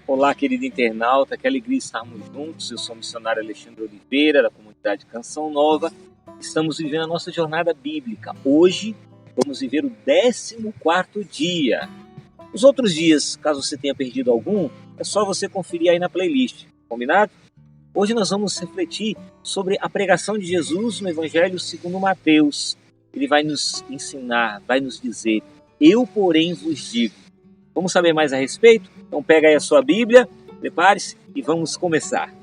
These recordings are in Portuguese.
Olá, querido internauta, que alegria estarmos juntos. Eu sou o missionário Alexandre Oliveira, da comunidade Canção Nova. Estamos vivendo a nossa jornada bíblica. Hoje vamos viver o 14º dia. Os outros dias, caso você tenha perdido algum, é só você conferir aí na playlist, combinado? Hoje nós vamos refletir sobre a pregação de Jesus no Evangelho segundo Mateus. Ele vai nos ensinar, vai nos dizer: eu, porém, vos digo. Vamos saber mais a respeito? Então pega aí a sua Bíblia, prepare-se e vamos começar.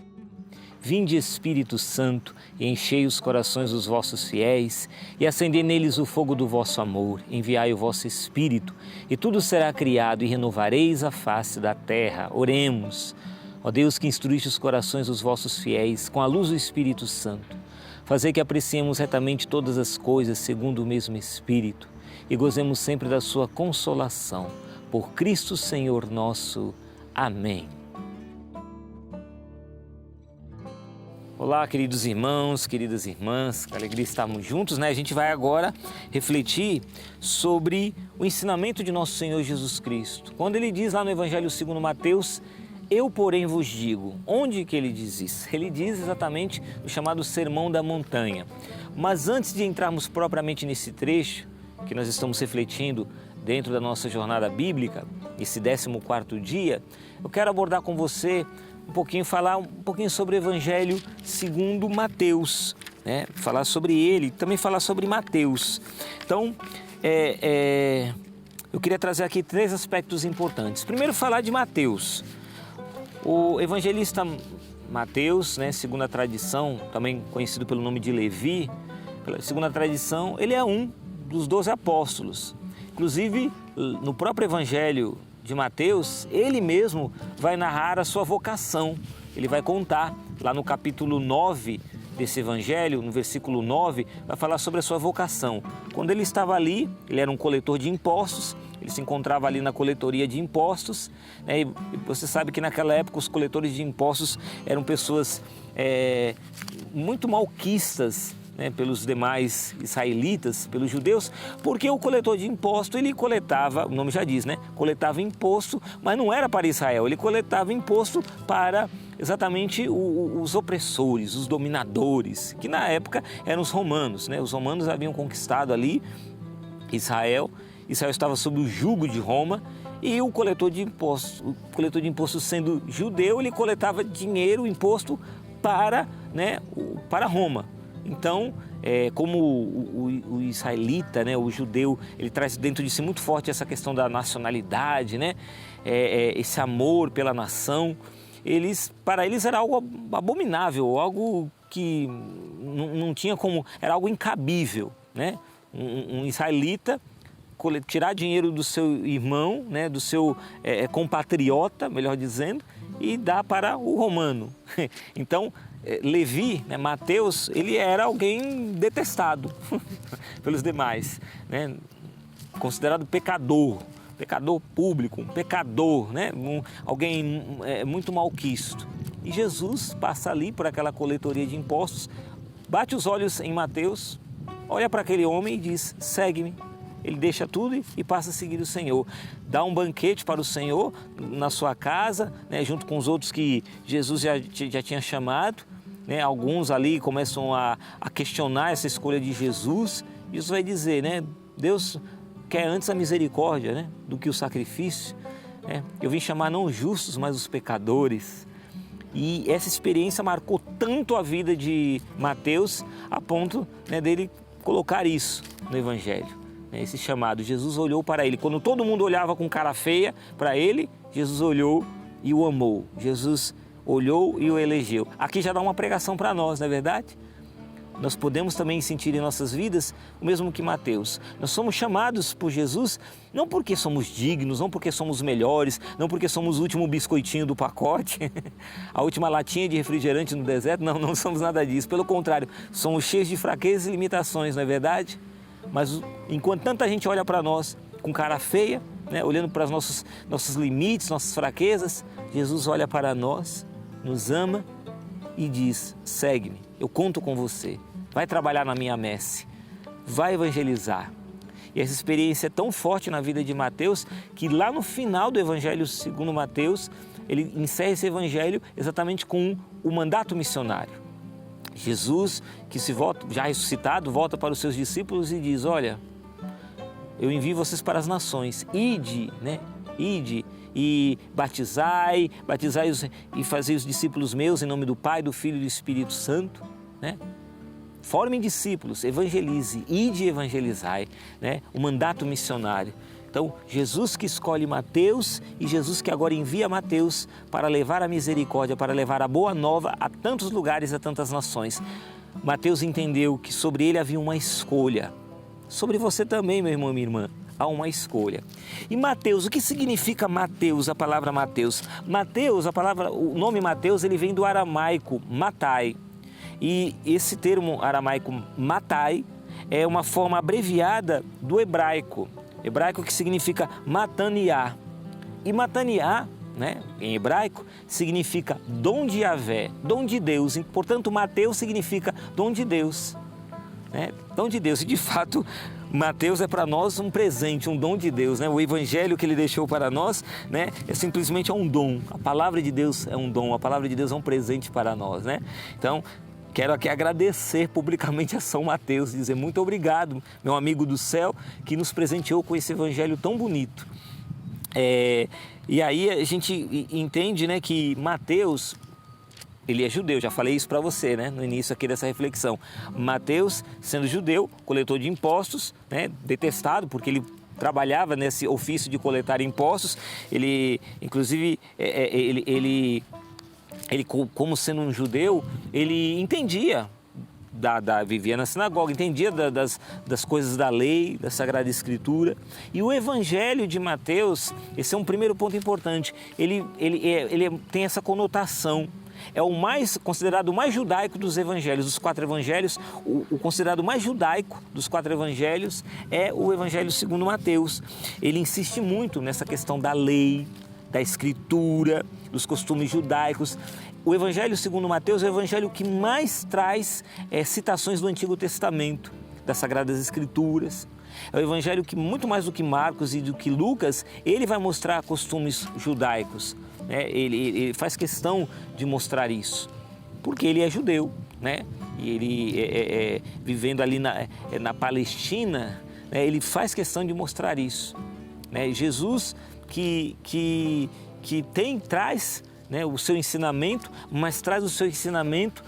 Vinde, Espírito Santo, e enchei os corações dos vossos fiéis, e acendei neles o fogo do vosso amor. Enviai o vosso Espírito, e tudo será criado, e renovareis a face da terra. Oremos. Ó Deus, que instruíste os corações dos vossos fiéis com a luz do Espírito Santo, fazei que apreciemos retamente todas as coisas segundo o mesmo Espírito, e gozemos sempre da sua consolação. Por Cristo Senhor nosso. Amém. Olá, queridos irmãos, queridas irmãs, que alegria estarmos juntos, né? A gente vai agora refletir sobre o ensinamento de nosso Senhor Jesus Cristo. Quando ele diz lá no Evangelho segundo Mateus: eu, porém, vos digo. Onde que ele diz isso? Ele diz exatamente no chamado Sermão da Montanha. Mas antes de entrarmos propriamente nesse trecho que nós estamos refletindo dentro da nossa jornada bíblica, esse 14º dia, eu quero abordar com você falar um pouquinho sobre o Evangelho segundo Mateus, né? Falar sobre ele, também falar sobre Mateus. Então, eu queria trazer aqui 3 aspectos importantes. Primeiro, falar de Mateus. O evangelista Mateus, né, segundo a tradição, também conhecido pelo nome de Levi, segundo a tradição, ele é um dos 12 apóstolos. Inclusive, no próprio Evangelho de Mateus, ele mesmo vai narrar a sua vocação. Ele vai contar lá no capítulo 9 desse Evangelho, no versículo 9, vai falar sobre a sua vocação. Quando ele estava ali, ele era um coletor de impostos, ele se encontrava ali na coletoria de impostos, né? E você sabe que naquela época os coletores de impostos eram pessoas muito malquistas, né, pelos demais israelitas, pelos judeus, porque o coletor de imposto, ele coletava, o nome já diz, né, coletava imposto, mas não era para Israel, ele coletava imposto para exatamente os opressores, os dominadores, que na época eram os romanos, né? Os romanos haviam conquistado ali Israel estava sob o jugo de Roma, e o coletor de impostos sendo judeu, ele coletava dinheiro, imposto para Roma. Então, como o israelita, né, o judeu, ele traz dentro de si muito forte essa questão da nacionalidade, né, esse amor pela nação, para eles era algo abominável, algo que não tinha como, era algo incabível, né? Um israelita tirar dinheiro do seu irmão, né, do seu compatriota, melhor dizendo, e dar para o romano. Então, Levi, né, Mateus, ele era alguém detestado pelos demais, né, considerado pecador público, um pecador, né, alguém muito malquisto. E Jesus passa ali por aquela coletoria de impostos, bate os olhos em Mateus, olha para aquele homem e diz: segue-me. Ele deixa tudo e passa a seguir o Senhor. Dá um banquete para o Senhor na sua casa, né, junto com os outros que Jesus já tinha chamado. Né, alguns ali começam a questionar essa escolha de Jesus. Isso vai dizer, né, Deus quer antes a misericórdia, né, do que o sacrifício. Né? Eu vim chamar não os justos, mas os pecadores. E essa experiência marcou tanto a vida de Mateus, a ponto, né, dele colocar isso no Evangelho. Esse chamado, Jesus olhou para ele. Quando todo mundo olhava com cara feia para ele, Jesus olhou e o amou. Jesus olhou e o elegeu. Aqui já dá uma pregação para nós, não é verdade? Nós podemos também sentir em nossas vidas o mesmo que Mateus. Nós somos chamados por Jesus não porque somos dignos, não porque somos melhores, não porque somos o último biscoitinho do pacote, a última latinha de refrigerante no deserto. Não somos nada disso. Pelo contrário, somos cheios de fraquezas e limitações, não é verdade? Mas enquanto tanta gente olha para nós com cara feia, né, olhando para os nossos limites, nossas fraquezas, Jesus olha para nós, nos ama e diz: segue-me, eu conto com você, vai trabalhar na minha messe, vai evangelizar. E essa experiência é tão forte na vida de Mateus que lá no final do Evangelho segundo Mateus, ele encerra esse Evangelho exatamente com o mandato missionário. Jesus, que se volta, já ressuscitado, volta para os seus discípulos e diz: olha, eu envio vocês para as nações, ide, né? Ide e batizai e fazei os discípulos meus em nome do Pai, do Filho e do Espírito Santo, né? Formem discípulos, evangelize, ide e evangelizai, né? O mandato missionário. Então, Jesus que escolhe Mateus e Jesus que agora envia Mateus para levar a misericórdia, para levar a boa nova a tantos lugares, a tantas nações. Mateus entendeu que sobre ele havia uma escolha. Sobre você também, meu irmão e minha irmã, há uma escolha. E Mateus, o que significa Mateus, a palavra Mateus? Mateus, o nome Mateus, ele vem do aramaico Matai. E esse termo aramaico Matai é uma forma abreviada do hebraico que significa Mataniá. E Mataniá, né, em hebraico, significa dom de Yahvé, dom de Deus. E, portanto, Mateus significa dom de Deus, né? Dom de Deus. E, de fato, Mateus é para nós um presente, um dom de Deus, né? O evangelho que ele deixou para nós, né, é simplesmente um dom. A palavra de Deus é um dom, a palavra de Deus é um presente para nós, né? Então, quero aqui agradecer publicamente a São Mateus, dizer muito obrigado, meu amigo do céu, que nos presenteou com esse evangelho tão bonito. E aí a gente entende, né, que Mateus, ele é judeu, já falei isso para você, né, no início aqui dessa reflexão. Mateus, sendo judeu, coletor de impostos, né, detestado porque ele trabalhava nesse ofício de coletar impostos. Ele, inclusive, ele como sendo um judeu, ele entendia, vivia na sinagoga, entendia das coisas da lei, da Sagrada Escritura. E o Evangelho de Mateus, esse é um primeiro ponto importante, ele tem essa conotação. É considerado o mais judaico dos evangelhos, dos 4 evangelhos. O considerado mais judaico dos 4 evangelhos é o Evangelho segundo Mateus. Ele insiste muito nessa questão da lei, da escritura, dos costumes judaicos. O Evangelho segundo Mateus é o evangelho que mais traz citações do Antigo Testamento, das Sagradas Escrituras. É o evangelho que, muito mais do que Marcos e do que Lucas, ele vai mostrar costumes judaicos, né? Ele faz questão de mostrar isso, porque ele é judeu, né? E ele, vivendo ali na Palestina, né? Ele faz questão de mostrar isso, né? Jesus que traz, né, o seu ensinamento, mas traz o seu ensinamento,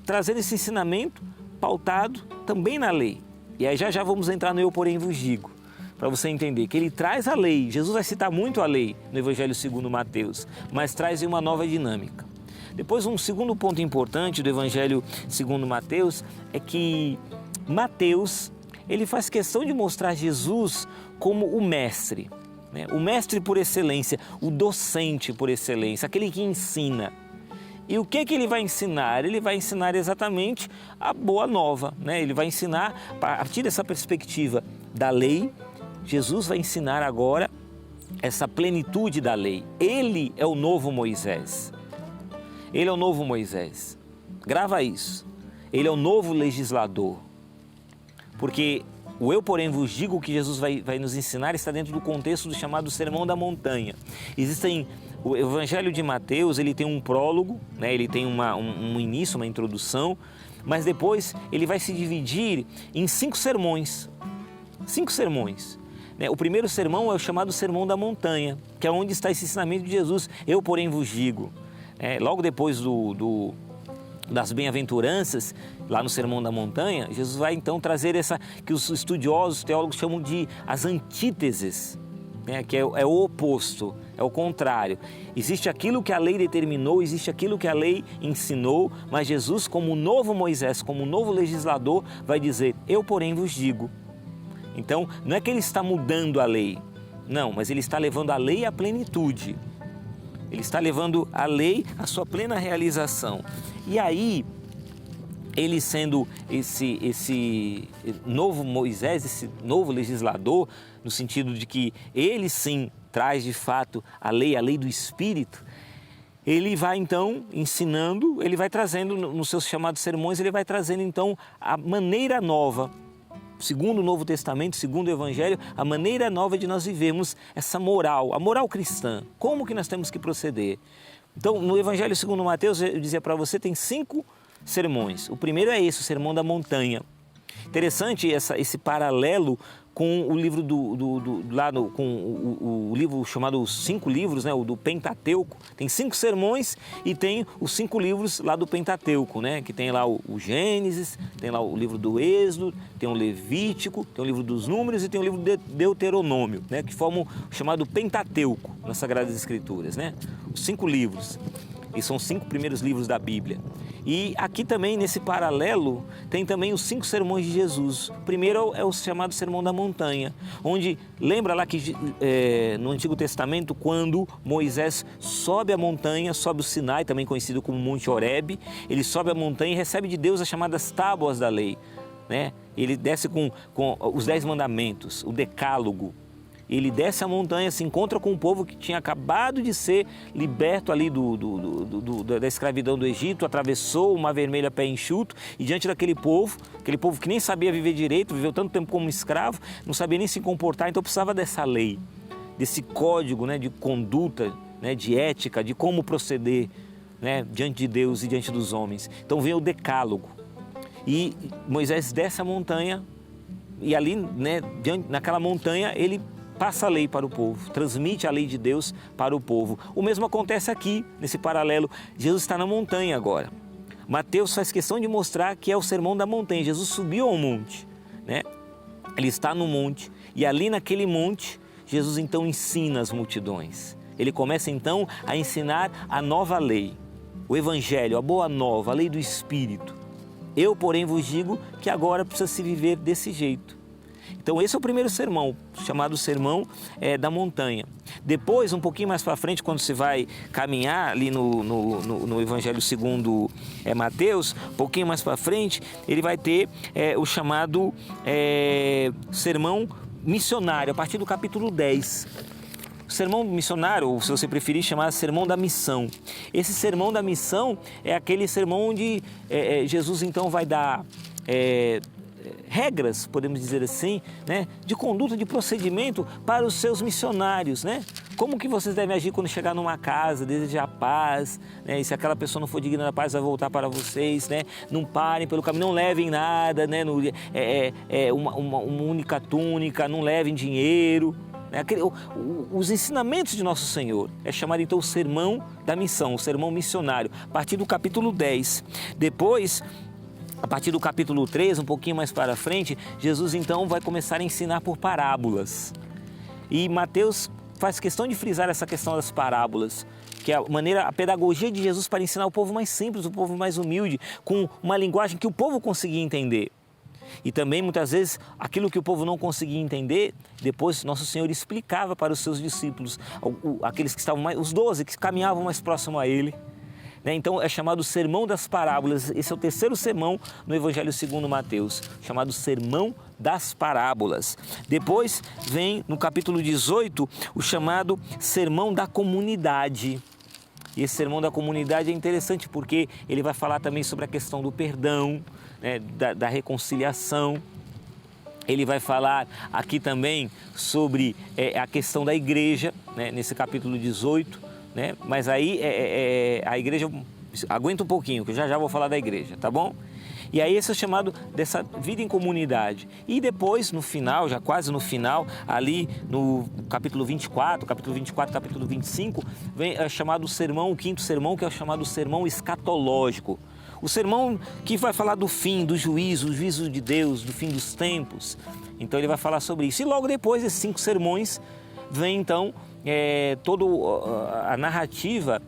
trazendo esse ensinamento pautado também na lei. E aí já vamos entrar no eu porém vos digo, para você entender que ele traz a lei. Jesus vai citar muito a lei no Evangelho segundo Mateus, mas traz uma nova dinâmica. Depois, um segundo ponto importante do Evangelho segundo Mateus é que Mateus, ele faz questão de mostrar Jesus como o mestre, né? O mestre por excelência, o docente por excelência, aquele que ensina. E o que ele vai ensinar? Ele vai ensinar exatamente a boa nova, né? Ele vai ensinar, a partir dessa perspectiva da lei, Jesus vai ensinar agora essa plenitude da lei. Ele é o novo Moisés. Ele é o novo Moisés. Grava isso. Ele é o novo legislador. Porque o eu, porém, vos digo, que Jesus vai nos ensinar está dentro do contexto do chamado Sermão da Montanha. O Evangelho de Mateus, ele tem um prólogo, né? Ele tem um início, uma introdução, mas depois ele vai se dividir em 5 sermões. 5 sermões. Né? O primeiro sermão é o chamado Sermão da Montanha, que é onde está esse ensinamento de Jesus, eu, porém, vos digo. Logo depois das bem-aventuranças, lá no Sermão da Montanha, Jesus vai então trazer essa que os estudiosos, os teólogos chamam de as antíteses, né? Que é o oposto, é o contrário. Existe aquilo que a lei determinou, existe aquilo que a lei ensinou, mas Jesus, como o novo Moisés, como o novo legislador, vai dizer, eu, porém, vos digo. Então, não é que ele está mudando a lei, não, mas ele está levando a lei à plenitude. Ele está levando a lei à sua plena realização. E aí, ele sendo esse novo Moisés, esse novo legislador, no sentido de que ele sim traz de fato a lei do Espírito, ele vai então ensinando, ele vai trazendo nos seus chamados sermões, ele vai trazendo então a maneira nova segundo o Novo Testamento, segundo o Evangelho, a maneira nova de nós vivemos essa moral, a moral cristã. Como que nós temos que proceder? Então, no Evangelho segundo Mateus, eu dizia para você, tem 5 sermões. O primeiro é esse, o Sermão da Montanha. Interessante esse paralelo com o livro com o livro chamado Os 5 Livros, né, o do Pentateuco. Tem 5 sermões e tem os 5 livros lá do Pentateuco, né, que tem lá o Gênesis, tem lá o livro do Êxodo, tem o Levítico, tem o livro dos Números e tem o livro de Deuteronômio, né, que formam o chamado Pentateuco nas Sagradas Escrituras, né, os 5 livros. E são os 5 primeiros livros da Bíblia. E aqui também, nesse paralelo, tem também os 5 sermões de Jesus. O primeiro é o chamado Sermão da Montanha, onde, lembra lá que no Antigo Testamento, quando Moisés sobe a montanha, sobe o Sinai, também conhecido como Monte Horebe, ele sobe a montanha e recebe de Deus as chamadas tábuas da lei, né? Ele desce com os 10 mandamentos, o decálogo. Ele desce a montanha, se encontra com um povo que tinha acabado de ser liberto ali da escravidão do Egito, atravessou o Mar Vermelho a pé enxuto, e diante daquele povo que nem sabia viver direito, viveu tanto tempo como escravo, não sabia nem se comportar, então precisava dessa lei, desse código, né, de conduta, né, de ética, de como proceder, né, diante de Deus e diante dos homens. Então vem o decálogo. E Moisés desce a montanha e ali, né, naquela montanha, ele passa a lei para o povo, transmite a lei de Deus para o povo. O mesmo acontece aqui, nesse paralelo. Jesus está na montanha agora. Mateus faz questão de mostrar que é o sermão da montanha. Jesus subiu ao monte, né? Ele está no monte e ali naquele monte, Jesus então ensina as multidões. Ele começa então a ensinar a nova lei, o Evangelho, a boa nova, a lei do Espírito. Eu, porém, vos digo que agora precisa se viver desse jeito. Então esse é o primeiro sermão, chamado Sermão da Montanha. Depois, um pouquinho mais para frente, quando você vai caminhar ali no Evangelho segundo Mateus, um pouquinho mais para frente, ele vai ter o chamado Sermão Missionário, a partir do capítulo 10. O sermão missionário, ou se você preferir chamar Sermão da Missão. Esse Sermão da Missão é aquele sermão onde Jesus então vai dar regras, podemos dizer assim, né, de conduta, de procedimento para os seus missionários, né? Como que vocês devem agir quando chegar numa casa, desejar paz, né? E se aquela pessoa não for digna da paz, vai voltar para vocês, né? Não parem pelo caminho, não levem nada, né? Uma única túnica, não levem dinheiro. Os ensinamentos de Nosso Senhor é chamado então o Sermão da Missão, o Sermão Missionário, a partir do capítulo 10. Depois, a partir do capítulo 3, um pouquinho mais para frente, Jesus então vai começar a ensinar por parábolas. E Mateus faz questão de frisar essa questão das parábolas, que é a pedagogia de Jesus para ensinar o povo mais simples, o povo mais humilde, com uma linguagem que o povo conseguia entender. E também, muitas vezes, aquilo que o povo não conseguia entender, depois Nosso Senhor explicava para os seus discípulos, aqueles que estavam os 12 que caminhavam mais próximo a Ele. Então é chamado Sermão das Parábolas. Esse é o terceiro sermão no Evangelho segundo Mateus, chamado Sermão das Parábolas. Depois vem no capítulo 18 o chamado Sermão da Comunidade. E esse Sermão da Comunidade é interessante porque ele vai falar também sobre a questão do perdão, né, da reconciliação. Ele vai falar aqui também sobre a questão da igreja, né, nesse capítulo 18. Né? Mas aí a igreja, aguenta um pouquinho, que eu já vou falar da igreja, tá bom? E aí esse é o chamado dessa vida em comunidade. E depois, no final, já quase no final, ali no capítulo 24, capítulo 25, vem chamado o quinto sermão, que é o chamado sermão escatológico. O sermão que vai falar do fim, do juízo, o juízo de Deus, do fim dos tempos. Então ele vai falar sobre isso. E logo depois desses 5 sermões, vem então toda a narrativa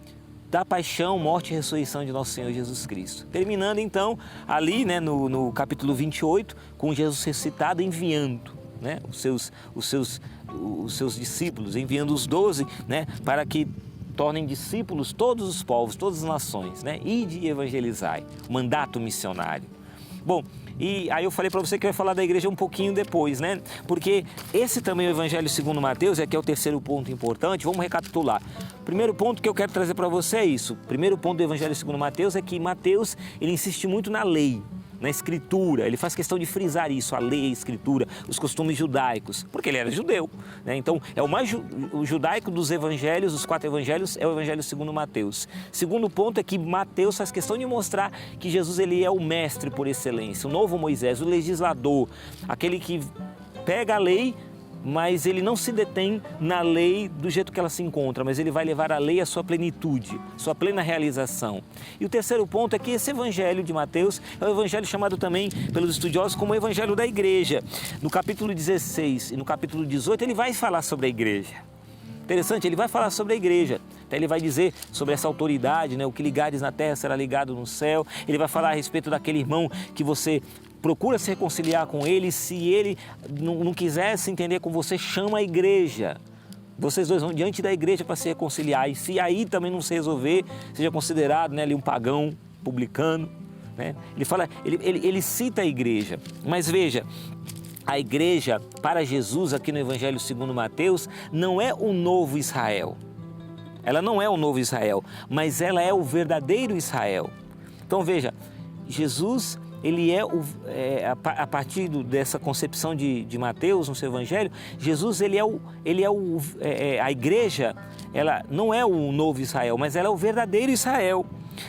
da paixão, morte e ressurreição de Nosso Senhor Jesus Cristo. Terminando então ali, né, no capítulo 28, com Jesus ressuscitado enviando, né, os seus discípulos, enviando os 12, né, para que tornem discípulos todos os povos, todas as nações, né, ide e evangelizai, mandato missionário. Bom, e aí eu falei para você que eu ia falar da igreja um pouquinho depois, né? Porque esse também é o Evangelho segundo Mateus, que é o terceiro ponto importante. Vamos recapitular. Primeiro ponto que eu quero trazer para você é isso. Primeiro ponto do Evangelho segundo Mateus é que Mateus, ele insiste muito na lei. na Escritura. Ele faz questão de frisar isso, a lei, a Escritura, os costumes judaicos, porque ele era judeu, né? Então, o judaico dos evangelhos, os 4 evangelhos, é o evangelho segundo Mateus. Segundo ponto é que Mateus faz questão de mostrar que Jesus ele é o mestre por excelência, o novo Moisés, o legislador, aquele que pega a lei, mas ele não se detém na lei do jeito que ela se encontra, mas ele vai levar a lei à sua plenitude, sua plena realização. E o terceiro ponto é que esse evangelho de Mateus é o evangelho chamado também pelos estudiosos como o evangelho da igreja. No capítulo 16 e no capítulo 18 ele vai falar sobre a igreja. Interessante, ele vai falar sobre a igreja. Até ele vai dizer sobre essa autoridade, né? O que ligares na terra será ligado no céu. Ele vai falar a respeito daquele irmão que você procura se reconciliar com ele. Se ele não quiser se entender com você, chama a igreja. Vocês dois vão diante da igreja para se reconciliar. E se aí também não se resolver, seja considerado, né, ali um pagão, publicano, né? Ele cita a igreja. Mas veja, a igreja para Jesus aqui no Evangelho segundo Mateus não é o novo Israel. Ela não é o novo Israel, mas ela é o verdadeiro Israel. Então veja, Jesus ele a partir dessa concepção de Mateus no seu evangelho, Jesus a igreja, ela não é o novo Israel, mas ela é o verdadeiro Israel,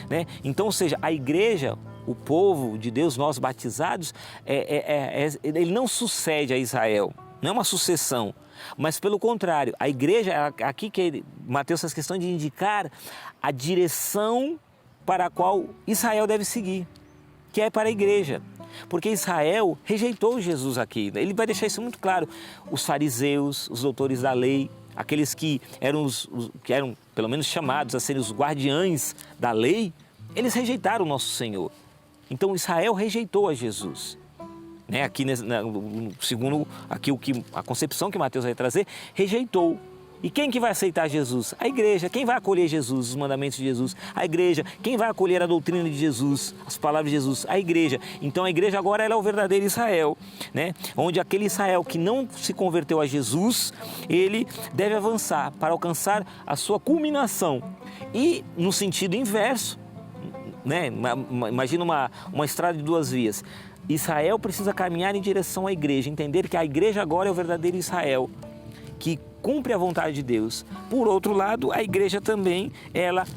né? Então, ou seja, a igreja, o povo de Deus, nós batizados, ele não sucede a Israel, não é uma sucessão, mas pelo contrário, a igreja, aqui que Mateus faz questão de indicar a direção para a qual Israel deve seguir, que é para a igreja, porque Israel rejeitou Jesus aqui. Ele vai deixar isso muito claro. Os fariseus, os doutores da lei, aqueles que eram pelo menos chamados a serem os guardiães da lei, eles rejeitaram o nosso Senhor. Então Israel rejeitou a Jesus, né? Aqui, segundo a concepção que Mateus vai trazer, rejeitou. E quem que vai aceitar Jesus? A igreja. Quem vai acolher Jesus, os mandamentos de Jesus? A igreja. Quem vai acolher a doutrina de Jesus, as palavras de Jesus? A igreja. Então a igreja agora ela é o verdadeiro Israel, né? Onde aquele Israel que não se converteu a Jesus, ele deve avançar para alcançar a sua culminação. E no sentido inverso, né? Imagina uma estrada de 2 vias. Israel precisa caminhar em direção à igreja, entender que a igreja agora é o verdadeiro Israel, que cumpre a vontade de Deus. Por outro lado, a igreja também, ela,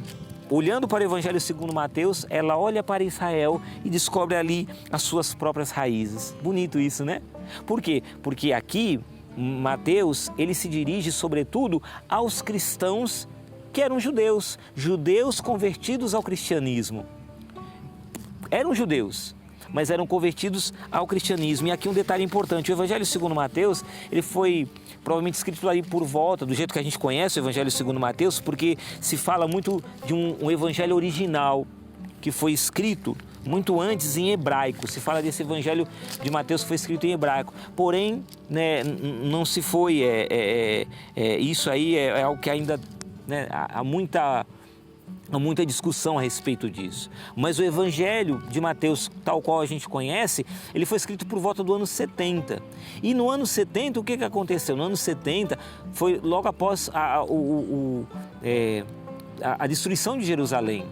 olhando para o Evangelho segundo Mateus, ela olha para Israel e descobre ali as suas próprias raízes. Bonito isso, né? Por quê? Porque aqui, Mateus, ele se dirige sobretudo aos cristãos que eram judeus convertidos ao cristianismo. Eram judeus, mas eram convertidos ao cristianismo. E aqui um detalhe importante, o Evangelho segundo Mateus, ele foi provavelmente escrito ali por volta, do jeito que a gente conhece o Evangelho segundo Mateus, porque se fala muito de um evangelho original, que foi escrito muito antes em hebraico. Se fala desse Evangelho de Mateus que foi escrito em hebraico. Porém, né, não se foi, isso aí é algo que ainda, né, há muita discussão a respeito disso. Mas o Evangelho de Mateus, tal qual a gente conhece, ele foi escrito por volta do ano 70. E no ano 70, o que aconteceu? No ano 70, foi logo após a destruição de Jerusalém,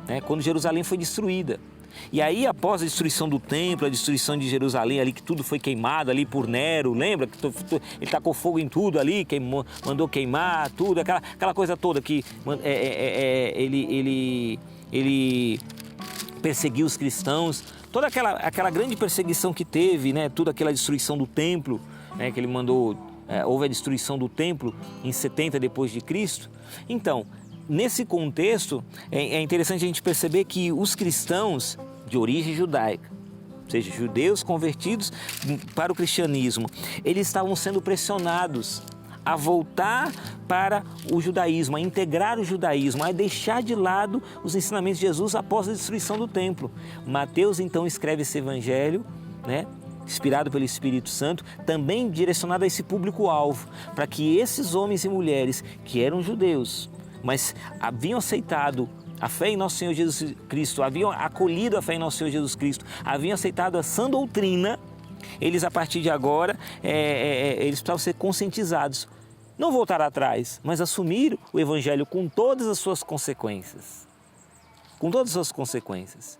né? Quando Jerusalém foi destruída. E aí, após a destruição do templo, a destruição de Jerusalém, ali que tudo foi queimado ali por Nero, lembra? Que ele tacou fogo em tudo ali, mandou queimar tudo, aquela coisa toda que ele perseguiu os cristãos, toda aquela grande perseguição que teve, né? Toda aquela destruição do templo, né? Que ele mandou, houve a destruição do templo em 70 depois de Cristo. Então, nesse contexto, é interessante a gente perceber que os cristãos de origem judaica, ou seja, judeus convertidos para o cristianismo, eles estavam sendo pressionados a voltar para o judaísmo, a integrar o judaísmo, a deixar de lado os ensinamentos de Jesus após a destruição do templo. Mateus então escreve esse evangelho, né, inspirado pelo Espírito Santo, também direcionado a esse público-alvo, para que esses homens e mulheres que eram judeus, mas haviam aceitado a fé em nosso Senhor Jesus Cristo, haviam acolhido a fé em nosso Senhor Jesus Cristo, haviam aceitado a sã doutrina, eles a partir de agora, eles precisavam ser conscientizados. Não voltar atrás, mas assumir o Evangelho com todas as suas consequências. Com todas as suas consequências.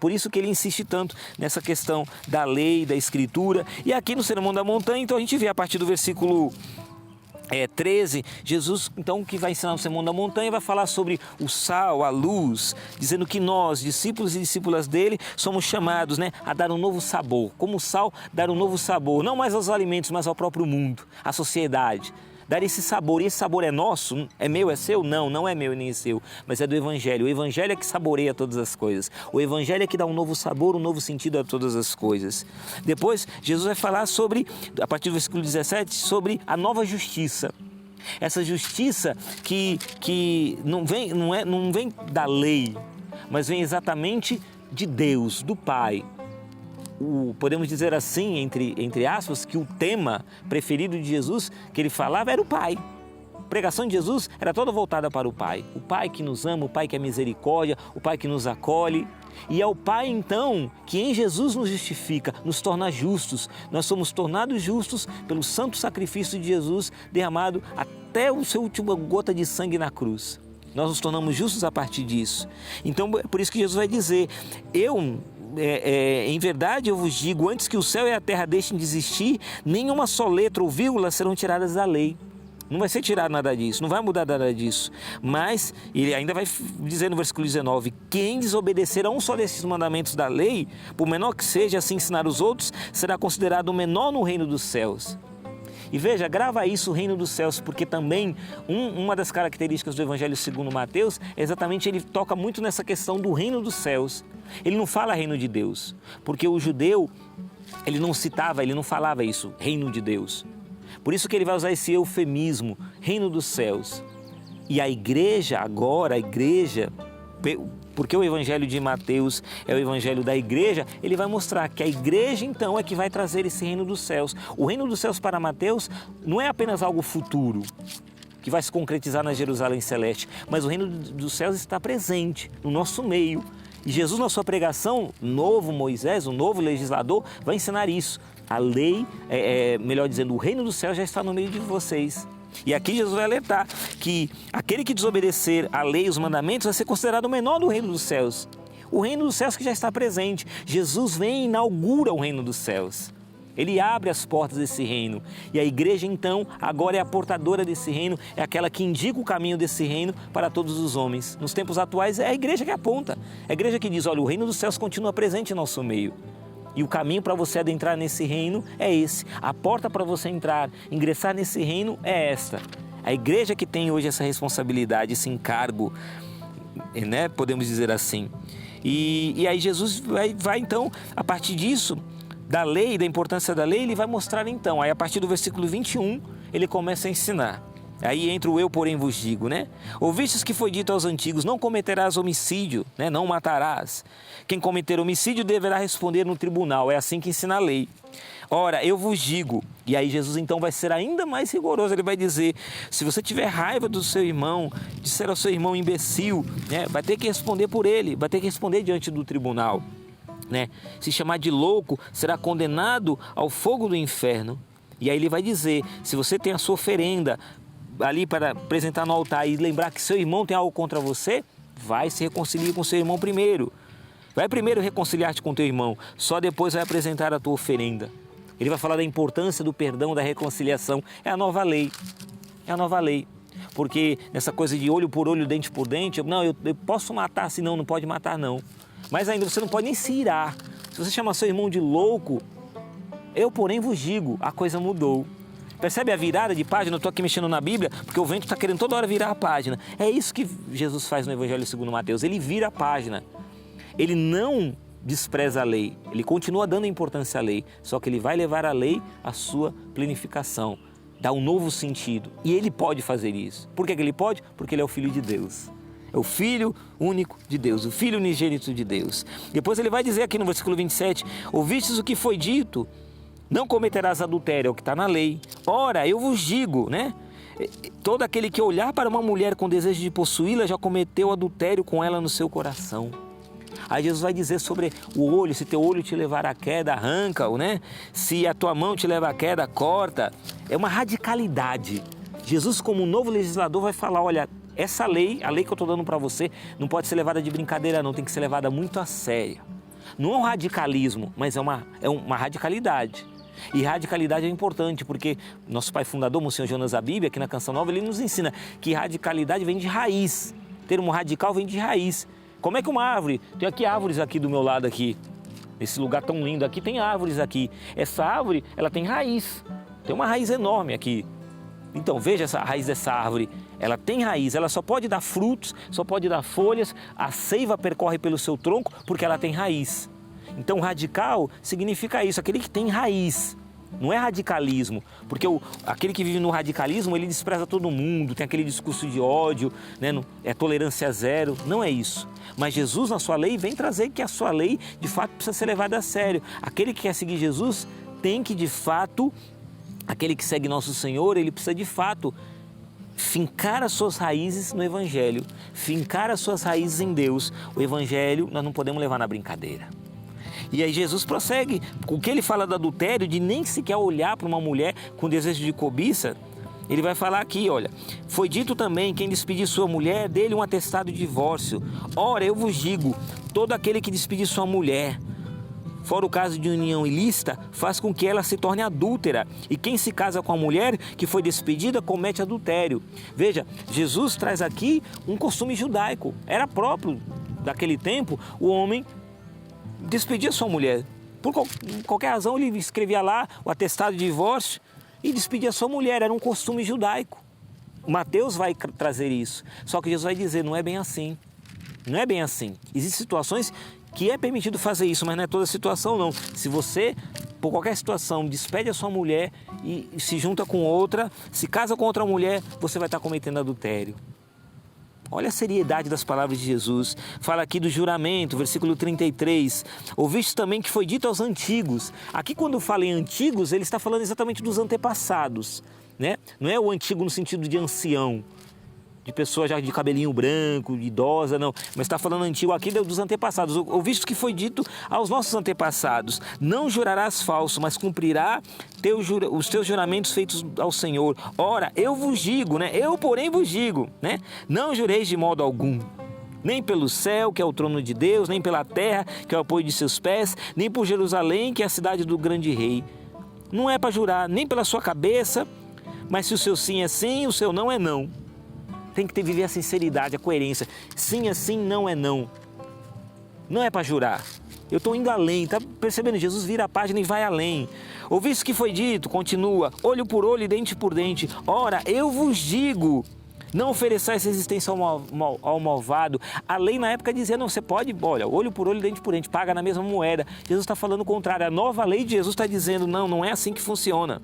Por isso que ele insiste tanto nessa questão da lei, da escritura. E aqui no Sermão da Montanha, então a gente vê a partir do versículo 13, Jesus, então, que vai ensinar no Sermão da Montanha, vai falar sobre o sal, a luz, dizendo que nós, discípulos e discípulas dele, somos chamados, a dar um novo sabor. Como o sal, dar um novo sabor, não mais aos alimentos, mas ao próprio mundo, à sociedade. Dar esse sabor, e esse sabor é nosso? É meu, é seu? Não, não é meu nem é seu, mas é do Evangelho. O Evangelho é que saboreia todas as coisas. O Evangelho é que dá um novo sabor, um novo sentido a todas as coisas. Depois, Jesus vai falar sobre, a partir do versículo 17, sobre a nova justiça. Essa justiça que não vem da lei, mas vem exatamente de Deus, do Pai. Podemos dizer assim, entre aspas, que o tema preferido de Jesus que ele falava era o Pai. A pregação de Jesus era toda voltada para o Pai. O Pai que nos ama, o Pai que é misericórdia, o Pai que nos acolhe. E é o Pai, então, que em Jesus nos justifica, nos torna justos. Nós somos tornados justos pelo santo sacrifício de Jesus derramado até a sua última gota de sangue na cruz. Nós nos tornamos justos a partir disso. Então, é por isso que Jesus vai dizer, em verdade eu vos digo, antes que o céu e a terra deixem de existir, nenhuma só letra ou vírgula serão tiradas da lei. Não vai ser tirado nada disso, não vai mudar nada disso. Mas ele ainda vai dizer no versículo 19, quem desobedecer a um só desses mandamentos da lei, por menor que seja, assim ensinar os outros, será considerado o menor no reino dos céus. E veja, grava isso, o reino dos céus, porque também uma das características do Evangelho segundo Mateus é exatamente ele toca muito nessa questão do reino dos céus. Ele não fala reino de Deus, porque o judeu, ele não falava isso, reino de Deus. Por isso que ele vai usar esse eufemismo, reino dos céus. E a igreja agora, porque o Evangelho de Mateus é o Evangelho da igreja, ele vai mostrar que a igreja então é que vai trazer esse reino dos céus. O reino dos céus para Mateus não é apenas algo futuro, que vai se concretizar na Jerusalém Celeste, mas o reino dos céus está presente no nosso meio. E Jesus, na sua pregação, novo Moisés, o novo legislador, vai ensinar isso. A lei, melhor dizendo, o reino dos céus já está no meio de vocês. E aqui Jesus vai alertar que aquele que desobedecer a lei e os mandamentos vai ser considerado o menor do reino dos céus. O reino dos céus que já está presente. Jesus vem e inaugura o reino dos céus. Ele abre as portas desse reino. E a igreja, então, agora é a portadora desse reino, é aquela que indica o caminho desse reino para todos os homens. Nos tempos atuais, é a igreja que aponta. É a igreja que diz, olha, o reino dos céus continua presente em nosso meio. E o caminho para você adentrar nesse reino é esse. A porta para você ingressar nesse reino é esta. A igreja que tem hoje essa responsabilidade, esse encargo, podemos dizer assim. E aí Jesus vai então, a partir disso, da lei, da importância da lei, ele vai mostrar então. Aí a partir do versículo 21, ele começa a ensinar. Aí entra o eu, porém, vos digo, Ouvistes que foi dito aos antigos, não cometerás homicídio, não matarás. Quem cometer homicídio deverá responder no tribunal, é assim que ensina a lei. Ora, eu vos digo, e aí Jesus então vai ser ainda mais rigoroso, ele vai dizer, se você tiver raiva do seu irmão, disser ao seu irmão imbecil, vai ter que responder por ele, vai ter que responder diante do tribunal. Se chamar de louco, será condenado ao fogo do inferno. E aí ele vai dizer, se você tem a sua oferenda ali para apresentar no altar e lembrar que seu irmão tem algo contra você, vai se reconciliar com seu irmão primeiro. Vai primeiro reconciliar-te com teu irmão, só depois vai apresentar a tua oferenda. Ele vai falar da importância do perdão, da reconciliação. É a nova lei. É a nova lei. Porque nessa coisa de olho por olho, dente por dente, eu posso matar, se não pode matar não. Mas ainda você não pode nem se irar. Se você chama seu irmão de louco, eu porém vos digo, a coisa mudou. Percebe a virada de página? Eu estou aqui mexendo na Bíblia porque o vento está querendo toda hora virar a página. É isso que Jesus faz no Evangelho segundo Mateus. Ele vira a página. Ele não despreza a lei. Ele continua dando importância à lei. Só que ele vai levar a lei à sua plenificação. Dá um novo sentido. E ele pode fazer isso. Por que ele pode? Porque ele é o Filho de Deus. É o Filho único de Deus. O Filho unigênito de Deus. Depois ele vai dizer aqui no versículo 27. Ouvistes o que foi dito? Não cometerás adultério, é o que está na lei. Ora, eu vos digo, todo aquele que olhar para uma mulher com desejo de possuí-la já cometeu adultério com ela no seu coração. Aí Jesus vai dizer sobre o olho, se teu olho te levar à queda, arranca-o, Se a tua mão te leva à queda, corta. É uma radicalidade. Jesus, como novo legislador, vai falar, olha, essa lei, a lei que eu estou dando para você, não pode ser levada de brincadeira não, tem que ser levada muito a sério. Não é um radicalismo, mas é uma radicalidade. E radicalidade é importante, porque nosso pai fundador, Monsenhor Jonas Abib, aqui na Canção Nova, ele nos ensina que radicalidade vem de raiz. O termo radical vem de raiz. Como é que uma árvore... Tem aqui árvores aqui do meu lado aqui. Nesse lugar tão lindo aqui, tem árvores aqui. Essa árvore, ela tem raiz. Tem uma raiz enorme aqui. Então, veja essa raiz dessa árvore. Ela tem raiz, ela só pode dar frutos, só pode dar folhas. A seiva percorre pelo seu tronco porque ela tem raiz. Então, radical significa isso, aquele que tem raiz. Não é radicalismo, porque aquele que vive no radicalismo, ele despreza todo mundo, tem aquele discurso de ódio, né? É tolerância zero, não é isso. Mas Jesus, na sua lei, vem trazer que a sua lei, de fato, precisa ser levada a sério. Aquele que quer seguir Jesus tem que, de fato, aquele que segue nosso Senhor, ele precisa, de fato, fincar as suas raízes no Evangelho, fincar as suas raízes em Deus. O Evangelho nós não podemos levar na brincadeira. E aí Jesus prossegue, o que ele fala do adultério, de nem sequer olhar para uma mulher com desejo de cobiça, ele vai falar aqui, olha, foi dito também, quem despedir sua mulher, dele um atestado de divórcio. Ora, eu vos digo, todo aquele que despedir sua mulher, fora o caso de união ilícita, faz com que ela se torne adúltera. E quem se casa com a mulher que foi despedida, comete adultério. Veja, Jesus traz aqui um costume judaico, era próprio daquele tempo, o homem despedia sua mulher. Por qualquer razão, ele escrevia lá o atestado de divórcio e despedia sua mulher. Era um costume judaico. Mateus vai trazer isso. Só que Jesus vai dizer, não é bem assim. Não é bem assim. Existem situações que é permitido fazer isso, mas não é toda situação, não. Se você, por qualquer situação, despede a sua mulher e se junta com outra, se casa com outra mulher, você vai estar cometendo adultério. Olha a seriedade das palavras de Jesus. Fala aqui do juramento, versículo 33. Ouviste também que foi dito aos antigos. Aqui, quando fala em antigos, ele está falando exatamente dos antepassados, né? Não é o antigo no sentido de ancião, de pessoa já de cabelinho branco, de idosa, não. Mas está falando antigo aqui dos antepassados. Ouviste que foi dito aos nossos antepassados. Não jurarás falso, mas cumprirá os teus juramentos feitos ao Senhor. Ora, eu vos digo, né? Eu, porém, vos digo, né? Não jureis de modo algum. Nem pelo céu, que é o trono de Deus, nem pela terra, que é o apoio de seus pés, nem por Jerusalém, que é a cidade do grande rei. Não é para jurar nem pela sua cabeça, mas se o seu sim é sim, o seu não é não. Tem que viver a sinceridade, a coerência. Sim é sim, não é não. Não é para jurar. Eu estou indo além, tá percebendo? Jesus vira a página e vai além. Ouviste que foi dito, continua, olho por olho e dente por dente. Ora, eu vos digo, não ofereçais resistência ao malvado. A lei na época dizia, não, você pode, olha, olho por olho, dente por dente, paga na mesma moeda. Jesus está falando o contrário. A nova lei de Jesus está dizendo, não, não é assim que funciona.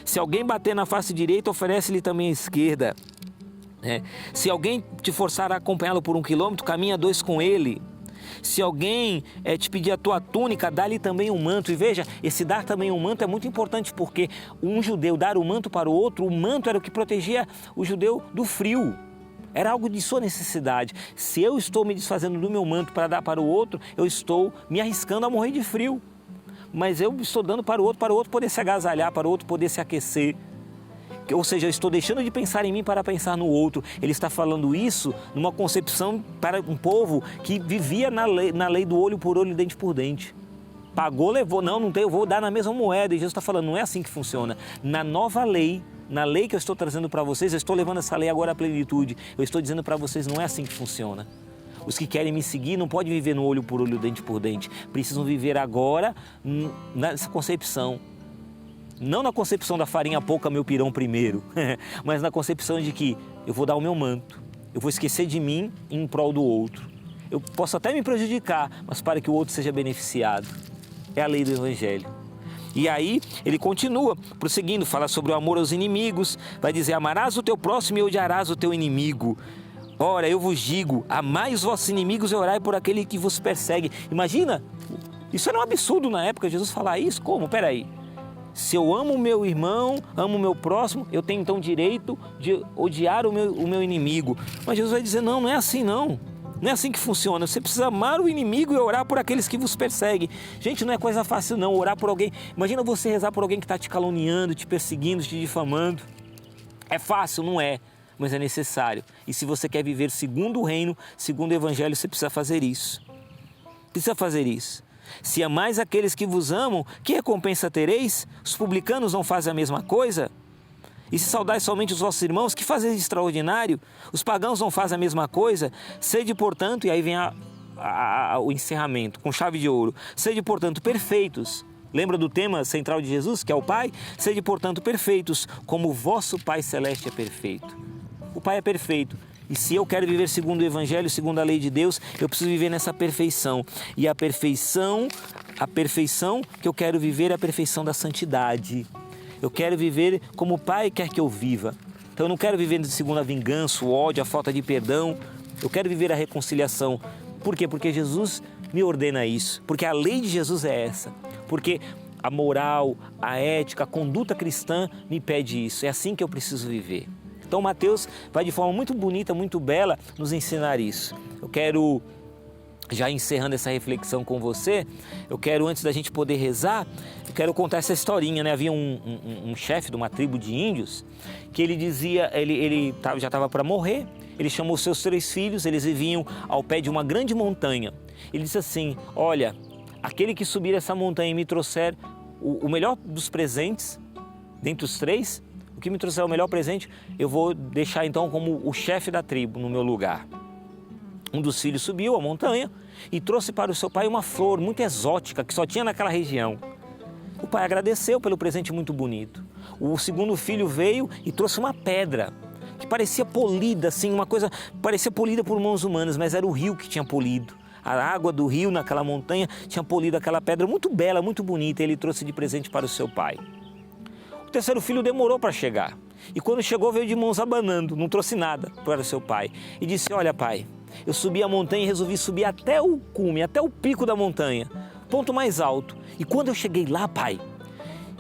Se alguém bater na face direita, oferece-lhe também a esquerda. Se alguém te forçar a acompanhá-lo por 1 quilômetro, caminha 2 com ele. Se alguém te pedir a tua túnica, dá-lhe também um manto. E veja, esse dar também um manto é muito importante, porque um judeu dar o manto para o outro, o manto era o que protegia o judeu do frio. Era algo de sua necessidade. Se eu estou me desfazendo do meu manto para dar para o outro, eu estou me arriscando a morrer de frio. Mas eu estou dando para o outro poder se agasalhar, para o outro poder se aquecer. Ou seja, eu estou deixando de pensar em mim para pensar no outro. Ele está falando isso numa concepção para um povo que vivia na lei do olho por olho, dente por dente. Pagou, levou, não tem, eu vou dar na mesma moeda. E Jesus está falando, não é assim que funciona. Na nova lei, na lei que eu estou trazendo para vocês, eu estou levando essa lei agora à plenitude. Eu estou dizendo para vocês, não é assim que funciona. Os que querem me seguir não podem viver no olho por olho, dente por dente. Precisam viver agora nessa concepção. Não na concepção da farinha pouca, meu pirão primeiro, mas na concepção de que eu vou dar o meu manto, eu vou esquecer de mim em prol do outro. Eu posso até me prejudicar, mas para que o outro seja beneficiado. É a lei do Evangelho. E aí ele continua, prosseguindo, fala sobre o amor aos inimigos, vai dizer, amarás o teu próximo e odiarás o teu inimigo. Ora, eu vos digo, amai os vossos inimigos e orai por aquele que vos persegue. Imagina, isso era um absurdo na época, Jesus falar isso, como? Peraí. Se eu amo o meu irmão, amo o meu próximo, eu tenho então direito de odiar o meu inimigo. Mas Jesus vai dizer, não é assim não. Não é assim que funciona. Você precisa amar o inimigo e orar por aqueles que vos perseguem. Gente, não é coisa fácil não, orar por alguém. Imagina você rezar por alguém que está te caluniando, te perseguindo, te difamando. É fácil? Não é, mas é necessário. E se você quer viver segundo o reino, segundo o Evangelho, você precisa fazer isso. Precisa fazer isso. Se amais aqueles que vos amam, que recompensa tereis? Os publicanos não fazem a mesma coisa? E se saudais somente os vossos irmãos, que fazeis de extraordinário? Os pagãos não fazem a mesma coisa? Sede, portanto, e aí vem o encerramento, com chave de ouro. Sede, portanto, perfeitos. Lembra do tema central de Jesus, que é o Pai? Sede, portanto, perfeitos, como o vosso Pai Celeste é perfeito. O Pai é perfeito. E se eu quero viver segundo o Evangelho, segundo a lei de Deus, eu preciso viver nessa perfeição. E a perfeição que eu quero viver é a perfeição da santidade. Eu quero viver como o Pai quer que eu viva. Então eu não quero viver segundo a vingança, o ódio, a falta de perdão. Eu quero viver a reconciliação. Por quê? Porque Jesus me ordena isso. Porque a lei de Jesus é essa. Porque a moral, a ética, a conduta cristã me pede isso. É assim que eu preciso viver. Então Mateus vai de forma muito bonita, muito bela nos ensinar isso. Eu quero, já encerrando essa reflexão com você, eu quero, antes da gente poder rezar, eu quero contar essa historinha, né? Havia um chefe de uma tribo de índios que ele dizia, ele já estava para morrer, ele chamou seus 3 filhos, eles viviam ao pé de uma grande montanha. Ele disse assim: olha, aquele que subir essa montanha e me trouxer o melhor dos presentes, dentre os 3, o que me trouxer o melhor presente, eu vou deixar então como o chefe da tribo no meu lugar. Um dos filhos subiu a montanha e trouxe para o seu pai uma flor muito exótica que só tinha naquela região. O pai agradeceu pelo presente muito bonito. O segundo filho veio e trouxe uma pedra que parecia polida, assim, uma coisa parecia polida por mãos humanas, mas era o rio que tinha polido. A água do rio naquela montanha tinha polido aquela pedra muito bela, muito bonita, e ele trouxe de presente para o seu pai. O terceiro filho demorou para chegar e quando chegou veio de mãos abanando, não trouxe nada para o seu pai e disse: olha pai, eu subi a montanha e resolvi subir até o cume, até o pico da montanha, ponto mais alto, e quando eu cheguei lá, pai,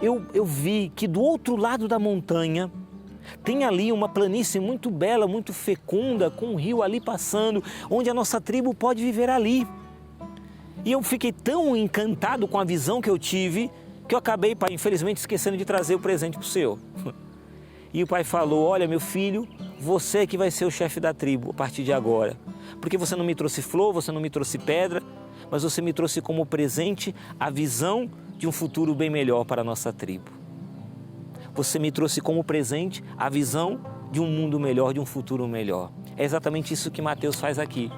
eu vi que do outro lado da montanha tem ali uma planície muito bela, muito fecunda, com um rio ali passando, onde a nossa tribo pode viver ali. E eu fiquei tão encantado com a visão que eu tive, que eu acabei, pai, infelizmente esquecendo de trazer o presente para o senhor. E o pai falou: olha meu filho, você que vai ser o chefe da tribo a partir de agora. Porque você não me trouxe flor, você não me trouxe pedra, mas você me trouxe como presente a visão de um futuro bem melhor para a nossa tribo. Você me trouxe como presente a visão de um mundo melhor, de um futuro melhor. É exatamente isso que Mateus faz aqui.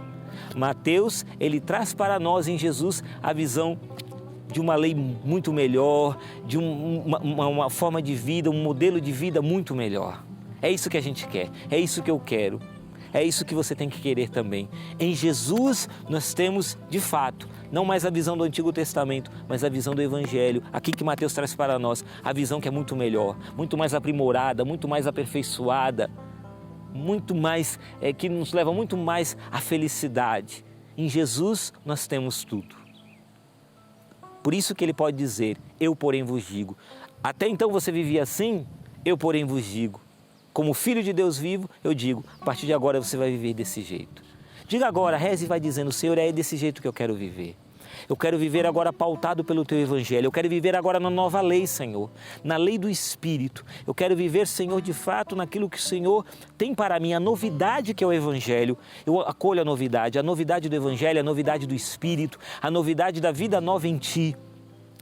Mateus, ele traz para nós em Jesus a visão de uma lei muito melhor, de uma forma de vida, um modelo de vida muito melhor. É isso que a gente quer, é isso que eu quero, é isso que você tem que querer também. Em Jesus nós temos, de fato, não mais a visão do Antigo Testamento, mas a visão do Evangelho, aqui que Mateus traz para nós, a visão que é muito melhor, muito mais aprimorada, muito mais aperfeiçoada, muito mais, que nos leva muito mais à felicidade. Em Jesus nós temos tudo. Por isso que ele pode dizer: eu porém vos digo. Até então você vivia assim, eu porém vos digo. Como filho de Deus vivo, eu digo, a partir de agora você vai viver desse jeito. Diga agora, reze e vai dizendo: Senhor, é desse jeito que eu quero viver. Eu quero viver agora pautado pelo Teu Evangelho. Eu quero viver agora na nova lei, Senhor, na lei do Espírito. Eu quero viver, Senhor, de fato, naquilo que o Senhor tem para mim, a novidade que é o Evangelho. Eu acolho a novidade do Evangelho, a novidade do Espírito, a novidade da vida nova em Ti.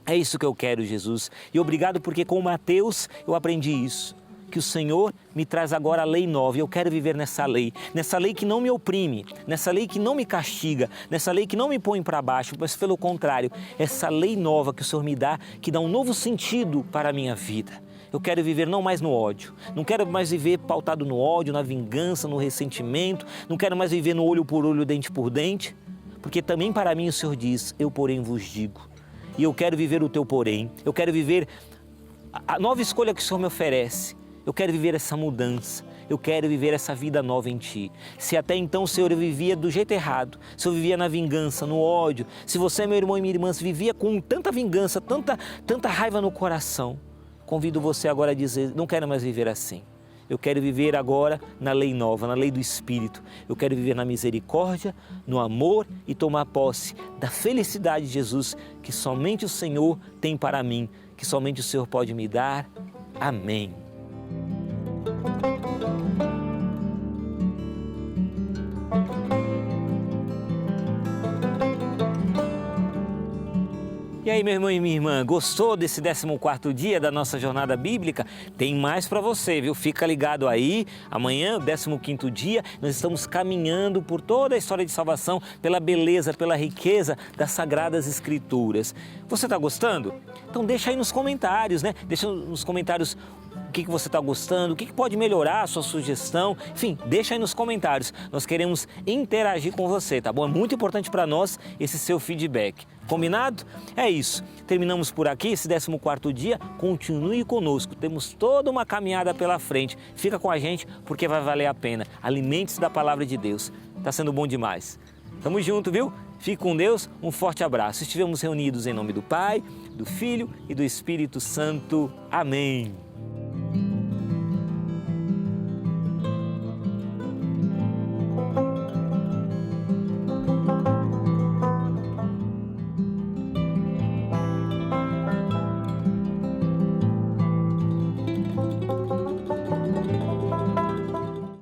É isso que eu quero, Jesus. E obrigado porque com Mateus eu aprendi isso. Que o Senhor me traz agora a lei nova e eu quero viver nessa lei que não me oprime, nessa lei que não me castiga, nessa lei que não me põe para baixo, mas pelo contrário, essa lei nova que o Senhor me dá, que dá um novo sentido para a minha vida. Eu quero viver não mais no ódio, não quero mais viver pautado no ódio, na vingança, no ressentimento, não quero mais viver no olho por olho, dente por dente, porque também para mim o Senhor diz: eu porém vos digo. E eu quero viver o Teu porém, eu quero viver a nova escolha que o Senhor me oferece. Eu quero viver essa mudança, eu quero viver essa vida nova em Ti. Se até então, Senhor, eu vivia do jeito errado, se eu vivia na vingança, no ódio, se você, meu irmão e minha irmã, vivia com tanta vingança, tanta raiva no coração, convido você agora a dizer: não quero mais viver assim. Eu quero viver agora na lei nova, na lei do Espírito. Eu quero viver na misericórdia, no amor e tomar posse da felicidade de Jesus, que somente o Senhor tem para mim, que somente o Senhor pode me dar. Amém. E aí, meu irmão e minha irmã, gostou desse 14º dia da nossa jornada bíblica? Tem mais para você, viu? Fica ligado aí. Amanhã, 15º dia, nós estamos caminhando por toda a história de salvação, pela beleza, pela riqueza das Sagradas Escrituras. Você está gostando? Então deixa aí nos comentários, né? Deixa nos comentários o que você está gostando, o que pode melhorar a sua sugestão. Enfim, deixa aí nos comentários. Nós queremos interagir com você, tá bom? É muito importante para nós esse seu feedback. Combinado? É isso. Terminamos por aqui esse 14º dia. Continue conosco. Temos toda uma caminhada pela frente. Fica com a gente porque vai valer a pena. Alimente-se da palavra de Deus. Tá sendo bom demais. Tamo junto, viu? Fique com Deus. Um forte abraço. Estivemos reunidos em nome do Pai, do Filho e do Espírito Santo. Amém.